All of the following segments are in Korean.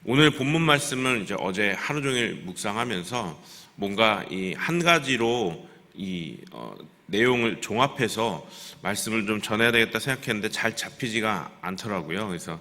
오늘 본문 말씀을 이제 어제 하루 종일 묵상하면서 뭔가 이 한 가지로 내용을 종합해서 말씀을 좀 전해야 되겠다 생각했는데 잘 잡히지가 않더라고요. 그래서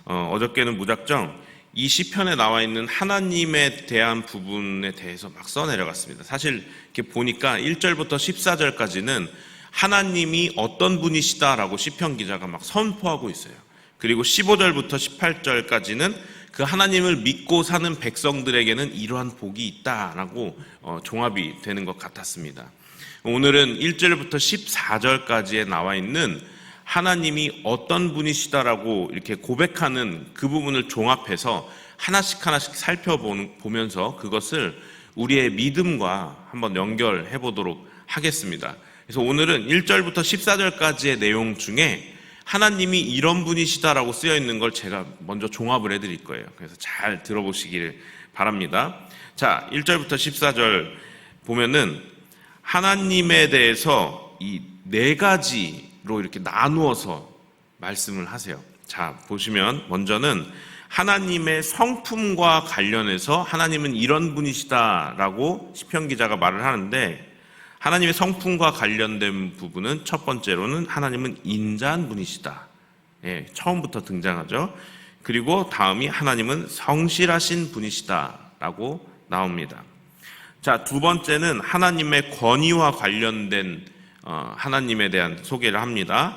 어저께는 무작정 이 시편에 나와 있는 하나님에 대한 부분에 대해서 막 써내려갔습니다. 사실 이렇게 보니까 1절부터 14절까지는 하나님이 어떤 분이시다라고 시편 기자가 막 선포하고 있어요. 그리고 15절부터 18절까지는 그 하나님을 믿고 사는 백성들에게는 이러한 복이 있다라고 종합이 되는 것 같았습니다. 오늘은 1절부터 14절까지에 나와 있는 하나님이 어떤 분이시다라고 이렇게 고백하는 그 부분을 종합해서 하나씩 살펴보면서 그것을 우리의 믿음과 한번 연결해 보도록 하겠습니다. 그래서 오늘은 1절부터 14절까지의 내용 중에 하나님이 이런 분이시다라고 쓰여 있는 걸 제가 먼저 종합을 해드릴 거예요. 그래서 잘 들어보시기를 바랍니다. 자, 1절부터 14절 보면은 하나님에 대해서 이 네 가지로 이렇게 나누어서 말씀을 하세요. 자, 보시면 먼저는 하나님의 성품과 관련해서 하나님은 이런 분이시다라고 시편 기자가 말을 하는데, 하나님의 성품과 관련된 부분은 첫 번째로는 하나님은 인자한 분이시다. 예, 처음부터 등장하죠. 그리고 다음이 하나님은 성실하신 분이시다라고 나옵니다. 자, 두 번째는 하나님의 권위와 관련된 하나님에 대한 소개를 합니다.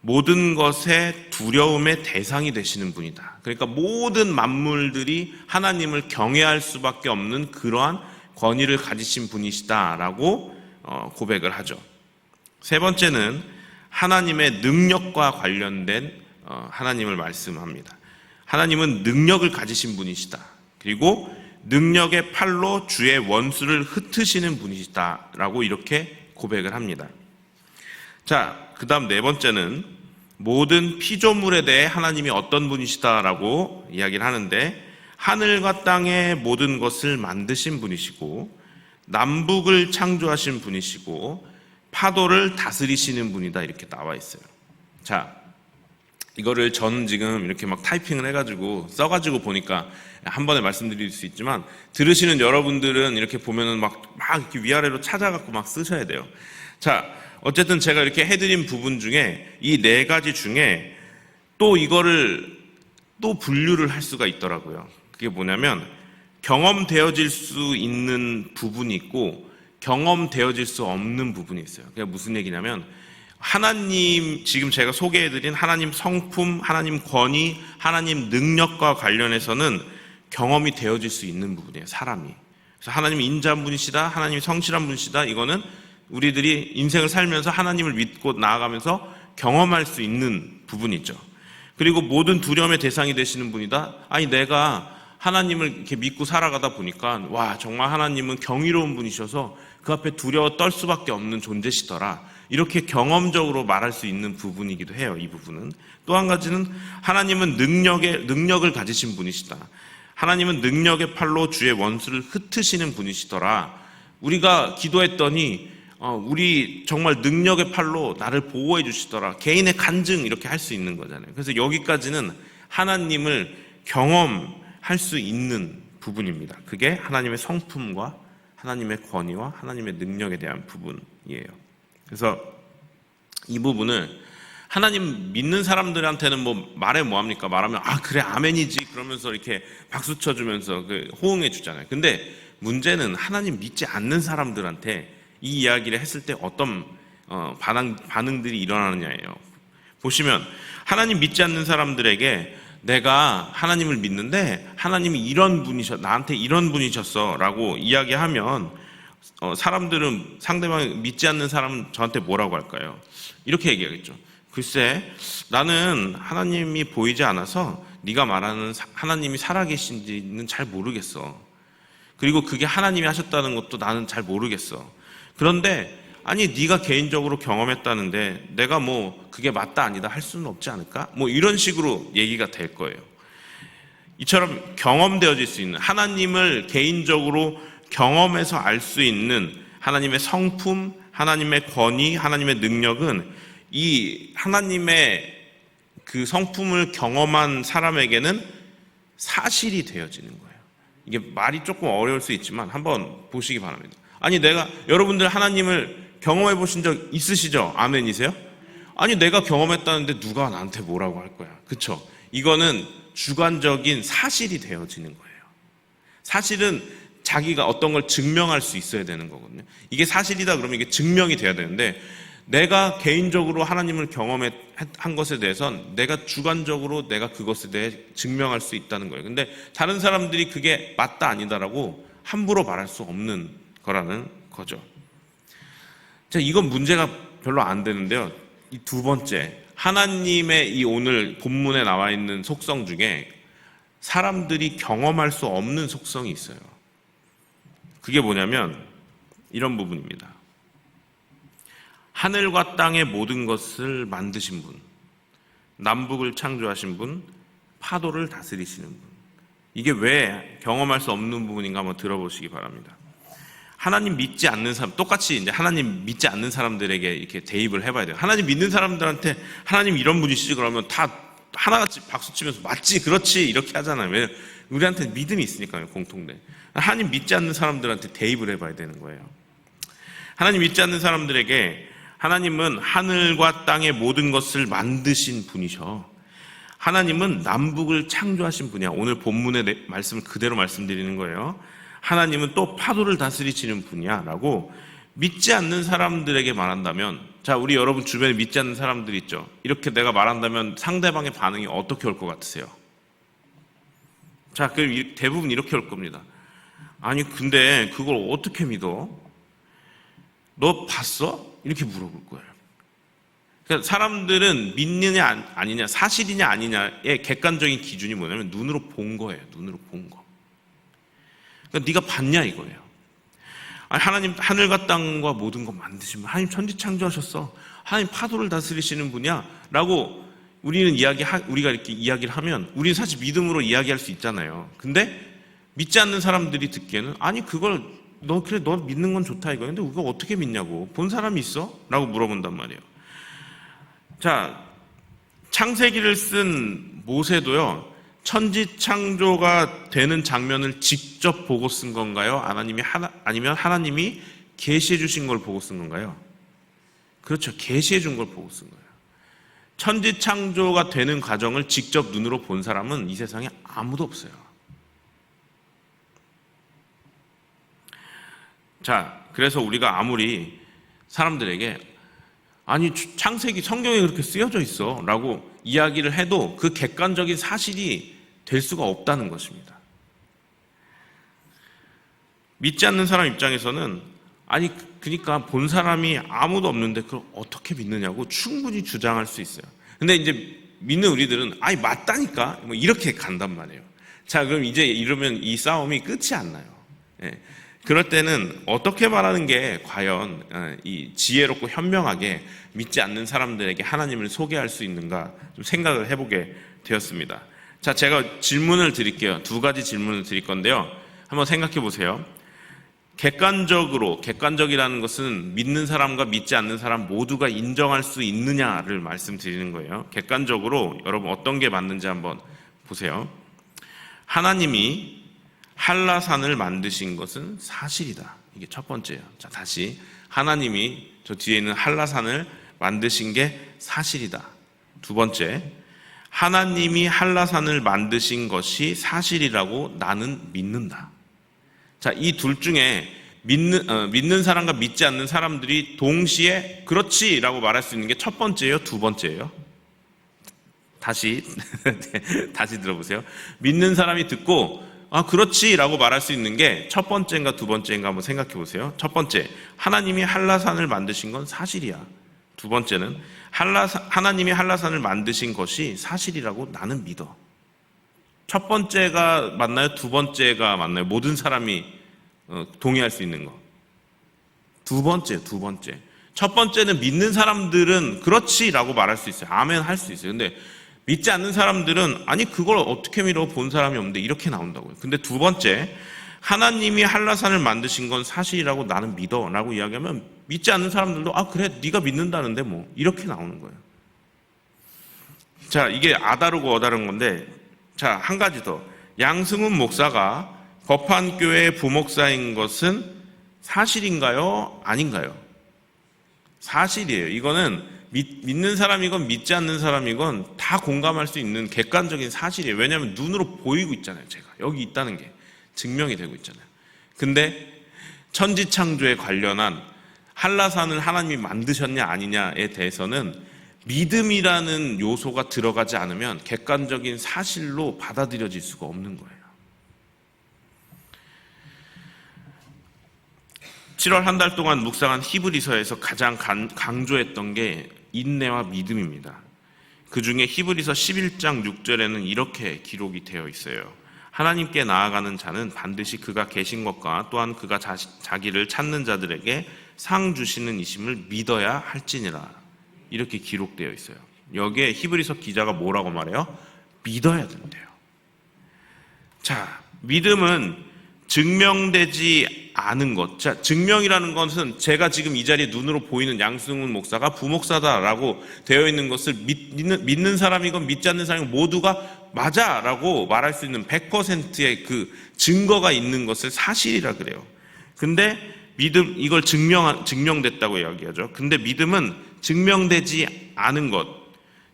모든 것의 두려움의 대상이 되시는 분이다. 그러니까 모든 만물들이 하나님을 경외할 수밖에 없는 그러한 권위를 가지신 분이시다라고 고백을 하죠. 세 번째는 하나님의 능력과 관련된 하나님을 말씀합니다. 하나님은 능력을 가지신 분이시다. 그리고 능력의 팔로 주의 원수를 흩으시는 분이시다라고 이렇게 고백을 합니다. 자, 그 다음 네 번째는 모든 피조물에 대해 하나님이 어떤 분이시다라고 이야기를 하는데, 하늘과 땅의 모든 것을 만드신 분이시고 남북을 창조하신 분이시고 파도를 다스리시는 분이다, 이렇게 나와 있어요. 자, 이거를 저는 지금 이렇게 막 타이핑을 해가지고 써가지고 보니까 한 번에 말씀드릴 수 있지만, 들으시는 여러분들은 이렇게 보면은 막 이렇게 위아래로 찾아갖고 막 쓰셔야 돼요. 자, 어쨌든 제가 이렇게 해드린 부분 중에 이 네 가지 중에 또 이거를 또 분류를 할 수가 있더라고요. 그게 뭐냐면 경험되어질 수 있는 부분이 있고 경험되어질 수 없는 부분이 있어요. 그게 무슨 얘기냐면, 하나님, 지금 제가 소개해드린 하나님 성품, 하나님 권위, 하나님 능력과 관련해서는 경험이 되어질 수 있는 부분이에요, 사람이. 그래서 하나님이 인자한 분이시다, 하나님이 성실한 분이시다, 이거는 우리들이 인생을 살면서 하나님을 믿고 나아가면서 경험할 수 있는 부분이죠. 그리고 모든 두려움의 대상이 되시는 분이다. 아니, 내가 하나님을 이렇게 믿고 살아가다 보니까 와, 정말 하나님은 경이로운 분이셔서 그 앞에 두려워 떨 수밖에 없는 존재시더라, 이렇게 경험적으로 말할 수 있는 부분이기도 해요. 이 부분은 또 한 가지는 하나님은 능력을 가지신 분이시다. 하나님은 능력의 팔로 주의 원수를 흩으시는 분이시더라. 우리가 기도했더니 우리 정말 능력의 팔로 나를 보호해 주시더라. 개인의 간증 이렇게 할 수 있는 거잖아요. 그래서 여기까지는 하나님을 경험할 수 있는 부분입니다. 그게 하나님의 성품과 하나님의 권위와 하나님의 능력에 대한 부분이에요. 그래서 이 부분을 하나님 믿는 사람들한테는 말해 뭐합니까? 말하면 그래 아멘이지 그러면서 이렇게 박수 쳐주면서 호응해 주잖아요. 근데 문제는 하나님 믿지 않는 사람들한테 이 이야기를 했을 때 어떤 반응들이 일어나느냐예요. 보시면 하나님 믿지 않는 사람들에게 내가 하나님을 믿는데 하나님이 나한테 이런 분이셨어 라고 이야기하면 사람들은, 상대방이 믿지 않는 사람은 저한테 뭐라고 할까요? 이렇게 얘기하겠죠. 글쎄, 나는 하나님이 보이지 않아서 네가 말하는 하나님이 살아계신지는 잘 모르겠어. 그리고 그게 하나님이 하셨다는 것도 나는 잘 모르겠어. 그런데 아니, 네가 개인적으로 경험했다는데 내가 그게 맞다 아니다 할 수는 없지 않을까? 이런 식으로 얘기가 될 거예요. 이처럼 경험되어질 수 있는, 하나님을 개인적으로 경험해서 알 수 있는 하나님의 성품, 하나님의 권위, 하나님의 능력은 이 하나님의 그 성품을 경험한 사람에게는 사실이 되어지는 거예요. 이게 말이 조금 어려울 수 있지만 한번 보시기 바랍니다. 아니, 여러분들 하나님을 경험해 보신 적 있으시죠? 아멘이세요? 아니, 내가 경험했다는데 누가 나한테 뭐라고 할 거야. 그쵸? 이거는 주관적인 사실이 되어지는 거예요. 사실은 자기가 어떤 걸 증명할 수 있어야 되는 거거든요. 이게 사실이다 그러면 이게 증명이 돼야 되는데, 내가 개인적으로 하나님을 경험한 것에 대해서는 내가 주관적으로 내가 그것에 대해 증명할 수 있다는 거예요. 근데 다른 사람들이 그게 맞다 아니다라고 함부로 말할 수 없는 거라는 거죠. 자, 이건 문제가 별로 안 되는데요. 이 두 번째, 하나님의 이 오늘 본문에 나와 있는 속성 중에 사람들이 경험할 수 없는 속성이 있어요. 그게 뭐냐면 이런 부분입니다. 하늘과 땅의 모든 것을 만드신 분, 남북을 창조하신 분, 파도를 다스리시는 분. 이게 왜 경험할 수 없는 부분인가 한번 들어보시기 바랍니다. 하나님 믿지 않는 사람, 똑같이 이제 하나님 믿지 않는 사람들에게 이렇게 대입을 해봐야 돼요. 하나님 믿는 사람들한테 하나님 이런 분이시지 그러면 다 하나같이 박수 치면서 맞지, 그렇지 이렇게 하잖아요. 왜냐면 우리한테 믿음이 있으니까요, 공통된. 하나님 믿지 않는 사람들한테 대입을 해봐야 되는 거예요. 하나님 믿지 않는 사람들에게 하나님은 하늘과 땅의 모든 것을 만드신 분이셔. 하나님은 남북을 창조하신 분이야. 오늘 본문의 말씀을 그대로 말씀드리는 거예요. 하나님은 또 파도를 다스리시는 분이야 라고 믿지 않는 사람들에게 말한다면, 자, 우리 여러분 주변에 믿지 않는 사람들 있죠. 이렇게 내가 말한다면 상대방의 반응이 어떻게 올 것 같으세요? 자, 그럼 대부분 이렇게 올 겁니다. 아니, 근데 그걸 어떻게 믿어? 너 봤어? 이렇게 물어볼 거예요. 그러니까 사람들은 믿느냐 아니냐, 사실이냐 아니냐의 객관적인 기준이 뭐냐면 눈으로 본 거예요. 눈으로 본 거. 그러니까 네가 봤냐 이거예요. 아니, 하나님 하늘과 땅과 모든 것 만드신 분, 하나님 천지 창조하셨어. 하나님 파도를 다스리시는 분이야 라고 우리가 이렇게 이야기를 하면 우리는 사실 믿음으로 이야기할 수 있잖아요. 근데 믿지 않는 사람들이 듣기에는 아니, 그걸 너 믿는 건 좋다 이거예요. 근데 그거 어떻게 믿냐고. 본 사람이 있어? 라고 물어본단 말이에요. 자, 창세기를 쓴 모세도요, 천지 창조가 되는 장면을 직접 보고 쓴 건가요? 아니면 하나님이 계시해 주신 걸 보고 쓴 건가요? 그렇죠. 계시해 준 걸 보고 쓴 거예요. 천지 창조가 되는 과정을 직접 눈으로 본 사람은 이 세상에 아무도 없어요. 자, 그래서 우리가 아무리 사람들에게 아니, 창세기 성경에 그렇게 쓰여져 있어 라고 이야기를 해도 그 객관적인 사실이 될 수가 없다는 것입니다. 믿지 않는 사람 입장에서는 아니, 그러니까 본 사람이 아무도 없는데 그걸 어떻게 믿느냐고 충분히 주장할 수 있어요. 근데 이제 믿는 우리들은 아니, 맞다니까 뭐 이렇게 간단 말이에요. 자, 그럼 이제 이러면 이 싸움이 끝이 안 나요. 예. 그럴 때는 어떻게 말하는 게 과연 이 지혜롭고 현명하게 믿지 않는 사람들에게 하나님을 소개할 수 있는가 좀 생각을 해보게 되었습니다. 자, 제가 질문을 드릴게요. 두 가지 질문을 드릴 건데요. 한번 생각해 보세요. 객관적이라는 것은 믿는 사람과 믿지 않는 사람 모두가 인정할 수 있느냐를 말씀드리는 거예요. 객관적으로 여러분 어떤 게 맞는지 한번 보세요. 하나님이 한라산을 만드신 것은 사실이다. 이게 첫 번째예요. 자, 다시. 하나님이 저 뒤에 있는 한라산을 만드신 게 사실이다. 두 번째. 하나님이 한라산을 만드신 것이 사실이라고 나는 믿는다. 자, 이 둘 중에 믿는 사람과 믿지 않는 사람들이 동시에 그렇지라고 말할 수 있는 게 첫 번째예요, 두 번째예요? 다시 들어보세요. 믿는 사람이 듣고 그렇지라고 말할 수 있는 게 첫 번째인가 두 번째인가 한번 생각해 보세요. 첫 번째, 하나님이 한라산을 만드신 건 사실이야. 두 번째는 하나님이 한라산을 만드신 것이 사실이라고 나는 믿어. 첫 번째가 맞나요? 두 번째가 맞나요? 모든 사람이 동의할 수 있는 거. 두 번째. 첫 번째는 믿는 사람들은 그렇지라고 말할 수 있어요. 아멘 할 수 있어요. 근데 믿지 않는 사람들은 아니, 그걸 어떻게 믿어? 본 사람이 없는데 이렇게 나온다고요. 근데 두 번째, 하나님이 한라산을 만드신 건 사실이라고 나는 믿어 라고 이야기하면 믿지 않는 사람들도 그래, 네가 믿는다는데 뭐 이렇게 나오는 거예요. 자, 이게 아다르고 어다른 건데, 자, 한 가지 더. 양승훈 목사가 법한교회 부목사인 것은 사실인가요? 아닌가요? 사실이에요. 이거는 믿는 사람이건 믿지 않는 사람이건 다 공감할 수 있는 객관적인 사실이에요. 왜냐하면 눈으로 보이고 있잖아요. 제가 여기 있다는 게 증명이 되고 있잖아요. 근데 천지창조에 관련한 한라산을 하나님이 만드셨냐 아니냐에 대해서는 믿음이라는 요소가 들어가지 않으면 객관적인 사실로 받아들여질 수가 없는 거예요. 7월 한 달 동안 묵상한 히브리서에서 가장 강조했던 게 인내와 믿음입니다. 그 중에 히브리서 11장 6절에는 이렇게 기록이 되어 있어요. 하나님께 나아가는 자는 반드시 그가 계신 것과 또한 그가 자기를 찾는 자들에게 상 주시는 이심을 믿어야 할지니라. 이렇게 기록되어 있어요. 여기에 히브리서 기자가 뭐라고 말해요? 믿어야 된대요. 자, 믿음은 증명되지 않은 것. 자, 증명이라는 것은 제가 지금 이 자리에 눈으로 보이는 양승훈 목사가 부목사다라고 되어 있는 것을 믿는 사람이건 믿지 않는 사람이건 모두가 맞아라고 말할 수 있는 100%의 그 증거가 있는 것을 사실이라 그래요. 근데 믿음, 이걸 증명됐다고 이야기하죠. 근데 믿음은 증명되지 않은 것,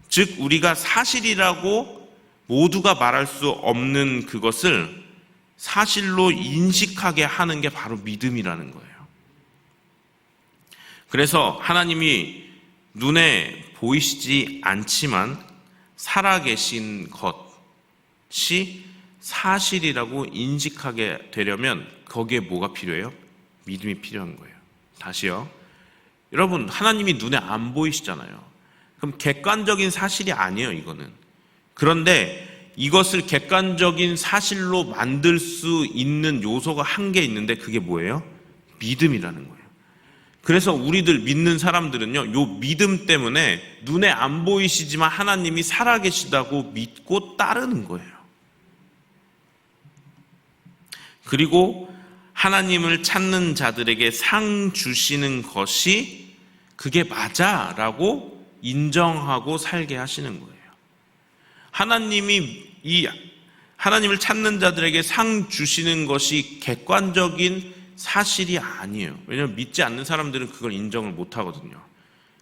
즉 우리가 사실이라고 모두가 말할 수 없는 그것을 사실로 인식하게 하는 게 바로 믿음이라는 거예요. 그래서 하나님이 눈에 보이시지 않지만 살아계신 것이 사실이라고 인식하게 되려면 거기에 뭐가 필요해요? 믿음이 필요한 거예요. 다시요. 여러분, 하나님이 눈에 안 보이시잖아요. 그럼 객관적인 사실이 아니에요, 이거는. 그런데 이것을 객관적인 사실로 만들 수 있는 요소가 한 개 있는데 그게 뭐예요? 믿음이라는 거예요. 그래서 우리들 믿는 사람들은요, 요 믿음 때문에 눈에 안 보이시지만 하나님이 살아계시다고 믿고 따르는 거예요. 그리고 하나님을 찾는 자들에게 상 주시는 것이 그게 맞아라고 인정하고 살게 하시는 거예요. 하나님이 하나님을 찾는 자들에게 상 주시는 것이 객관적인 사실이 아니에요. 왜냐하면 믿지 않는 사람들은 그걸 인정을 못 하거든요.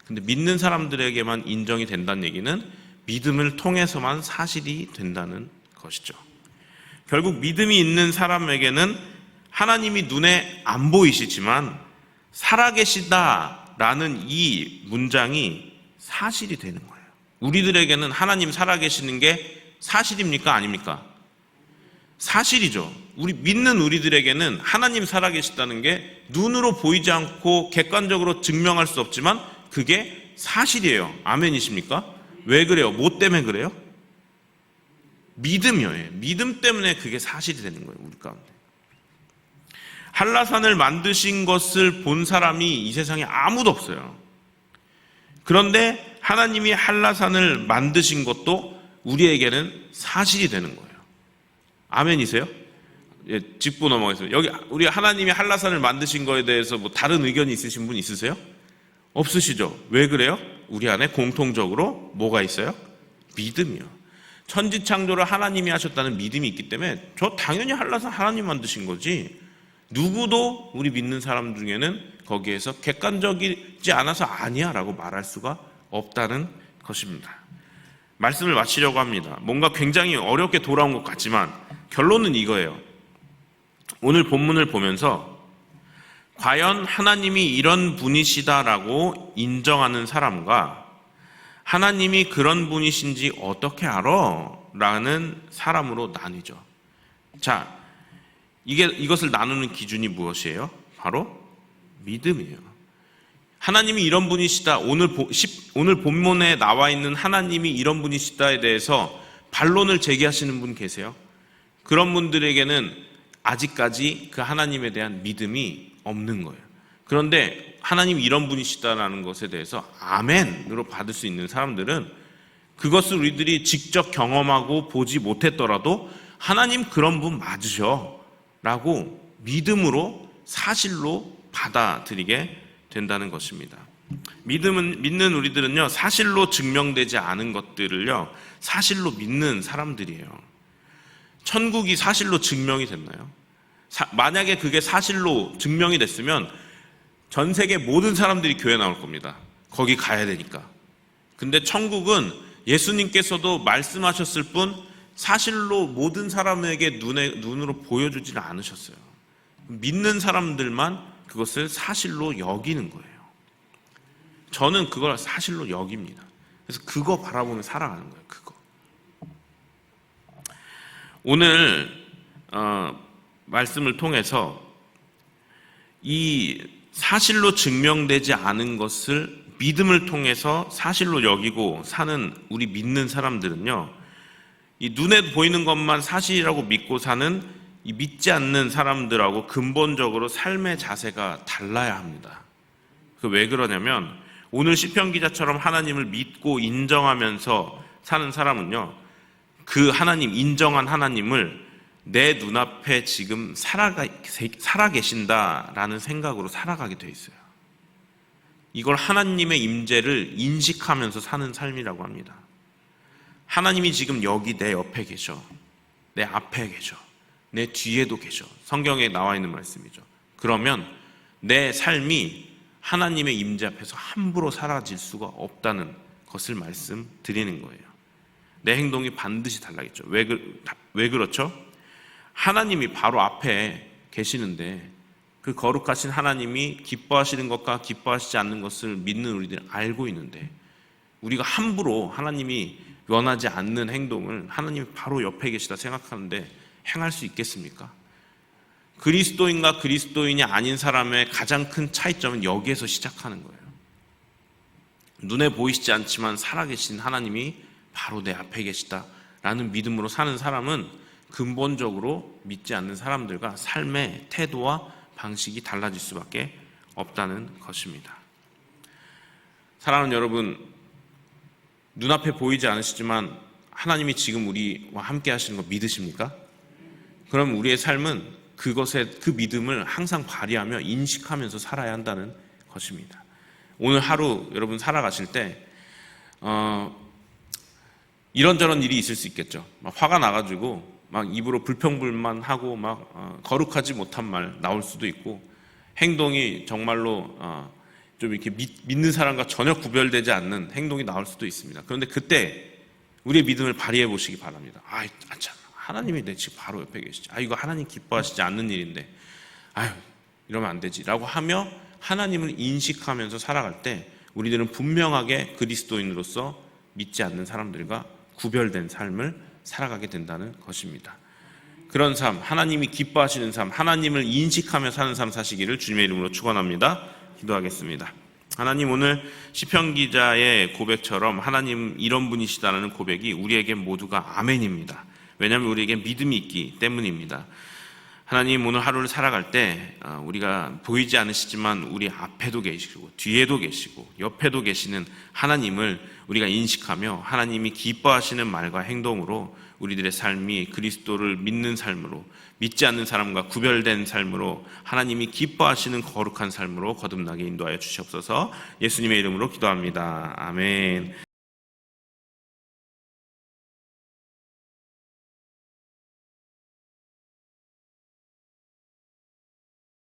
근데 믿는 사람들에게만 인정이 된다는 얘기는 믿음을 통해서만 사실이 된다는 것이죠. 결국 믿음이 있는 사람에게는 하나님이 눈에 안 보이시지만 살아계시다라는 이 문장이 사실이 되는 거예요. 우리들에게는 하나님 살아계시는 게 사실입니까? 아닙니까? 사실이죠. 우리 믿는 우리들에게는 하나님 살아계시다는 게 눈으로 보이지 않고 객관적으로 증명할 수 없지만 그게 사실이에요. 아멘이십니까? 왜 그래요? 뭐 때문에 그래요? 믿음이에요. 믿음 때문에 그게 사실이 되는 거예요. 우리 가운데. 한라산을 만드신 것을 본 사람이 이 세상에 아무도 없어요. 그런데 하나님이 한라산을 만드신 것도 우리에게는 사실이 되는 거예요. 아멘이세요? 예, 짚고 넘어가겠습니다. 여기 우리 하나님이 한라산을 만드신 거에 대해서 뭐 다른 의견이 있으신 분 있으세요? 없으시죠? 왜 그래요? 우리 안에 공통적으로 뭐가 있어요? 믿음이요. 천지창조를 하나님이 하셨다는 믿음이 있기 때문에 저 당연히 한라산 하나님 만드신 거지, 누구도 우리 믿는 사람 중에는 거기에서 객관적이지 않아서 아니야 라고 말할 수가 없다는 것입니다. 말씀을 마치려고 합니다. 뭔가 굉장히 어렵게 돌아온 것 같지만 결론은 이거예요. 오늘 본문을 보면서 과연 하나님이 이런 분이시다라고 인정하는 사람과 하나님이 그런 분이신지 어떻게 알아? 라는 사람으로 나뉘죠. 자, 이것을 나누는 기준이 무엇이에요? 바로 믿음이에요. 하나님이 이런 분이시다. 오늘 본문에 나와 있는 하나님이 이런 분이시다에 대해서 반론을 제기하시는 분 계세요? 그런 분들에게는 아직까지 그 하나님에 대한 믿음이 없는 거예요. 그런데 하나님이 이런 분이시다라는 것에 대해서 아멘으로 받을 수 있는 사람들은 그것을 우리들이 직접 경험하고 보지 못했더라도 하나님 그런 분 맞으셔 라고 믿음으로 사실로 받아들이게 된다는 것입니다. 믿는 우리들은요, 사실로 증명되지 않은 것들을요, 사실로 믿는 사람들이에요. 천국이 사실로 증명이 됐나요? 만약에 그게 사실로 증명이 됐으면 전 세계 모든 사람들이 교회 나올 겁니다. 거기 가야 되니까. 근데 천국은 예수님께서도 말씀하셨을 뿐 사실로 모든 사람에게 눈으로 보여주지는 않으셨어요. 믿는 사람들만 그것을 사실로 여기는 거예요. 저는 그걸 사실로 여깁니다. 그래서 그거 바라보며 살아가는 거예요. 그거. 오늘 말씀을 통해서 이 사실로 증명되지 않은 것을 믿음을 통해서 사실로 여기고 사는 우리 믿는 사람들은요, 이 눈에 보이는 것만 사실이라고 믿고 사는 이 믿지 않는 사람들하고 근본적으로 삶의 자세가 달라야 합니다. 그 왜 그러냐면 오늘 시편 기자처럼 하나님을 믿고 인정하면서 사는 사람은요, 그 하나님, 인정한 하나님을 내 눈앞에 지금 살아 계신다라는 생각으로 살아가게 돼 있어요. 이걸 하나님의 임재를 인식하면서 사는 삶이라고 합니다. 하나님이 지금 여기 내 옆에 계셔. 내 앞에 계셔. 내 뒤에도 계셔. 성경에 나와 있는 말씀이죠. 그러면 내 삶이 하나님의 임재 앞에서 함부로 사라질 수가 없다는 것을 말씀드리는 거예요. 내 행동이 반드시 달라겠죠. 왜 그렇죠? 하나님이 바로 앞에 계시는데 그 거룩하신 하나님이 기뻐하시는 것과 기뻐하시지 않는 것을 믿는 우리들은 알고 있는데 우리가 함부로 하나님이 원하지 않는 행동을 하나님이 바로 옆에 계시다 생각하는데 행할 수 있겠습니까? 그리스도인과 그리스도인이 아닌 사람의 가장 큰 차이점은 여기에서 시작하는 거예요. 눈에 보이시지 않지만 살아계신 하나님이 바로 내 앞에 계시다라는 믿음으로 사는 사람은 근본적으로 믿지 않는 사람들과 삶의 태도와 방식이 달라질 수밖에 없다는 것입니다. 사랑하는 여러분, 눈앞에 보이지 않으시지만 하나님이 지금 우리와 함께 하시는 거 믿으십니까? 그럼 우리의 삶은 그 믿음을 항상 발휘하며 인식하면서 살아야 한다는 것입니다. 오늘 하루 여러분 살아가실 때 이런저런 일이 있을 수 있겠죠. 막 화가 나가지고 막 입으로 불평불만하고 막 거룩하지 못한 말 나올 수도 있고 행동이 정말로 좀 이렇게 믿는 사람과 전혀 구별되지 않는 행동이 나올 수도 있습니다. 그런데 그때 우리의 믿음을 발휘해 보시기 바랍니다. 참 하나님이 내 지금 바로 옆에 계시지. 이거 하나님 기뻐하시지 않는 일인데 이러면 안 되지 라고 하며 하나님을 인식하면서 살아갈 때 우리들은 분명하게 그리스도인으로서 믿지 않는 사람들과 구별된 삶을 살아가게 된다는 것입니다. 그런 삶, 하나님이 기뻐하시는 삶, 하나님을 인식하며 사는 삶 사시기를 주님의 이름으로 축원합니다. 기도하겠습니다. 하나님, 오늘 시편 기자의 고백처럼 하나님 이런 분이시다는 고백이 우리에게 모두가 아멘입니다. 왜냐하면 우리에게 믿음이 있기 때문입니다. 하나님, 오늘 하루를 살아갈 때 우리가 보이지 않으시지만 우리 앞에도 계시고 뒤에도 계시고 옆에도 계시는 하나님을 우리가 인식하며 하나님이 기뻐하시는 말과 행동으로 우리들의 삶이 그리스도를 믿는 삶으로, 믿지 않는 사람과 구별된 삶으로 하나님이 기뻐하시는 거룩한 삶으로 거듭나게 인도하여 주시옵소서. 예수님의 이름으로 기도합니다. 아멘.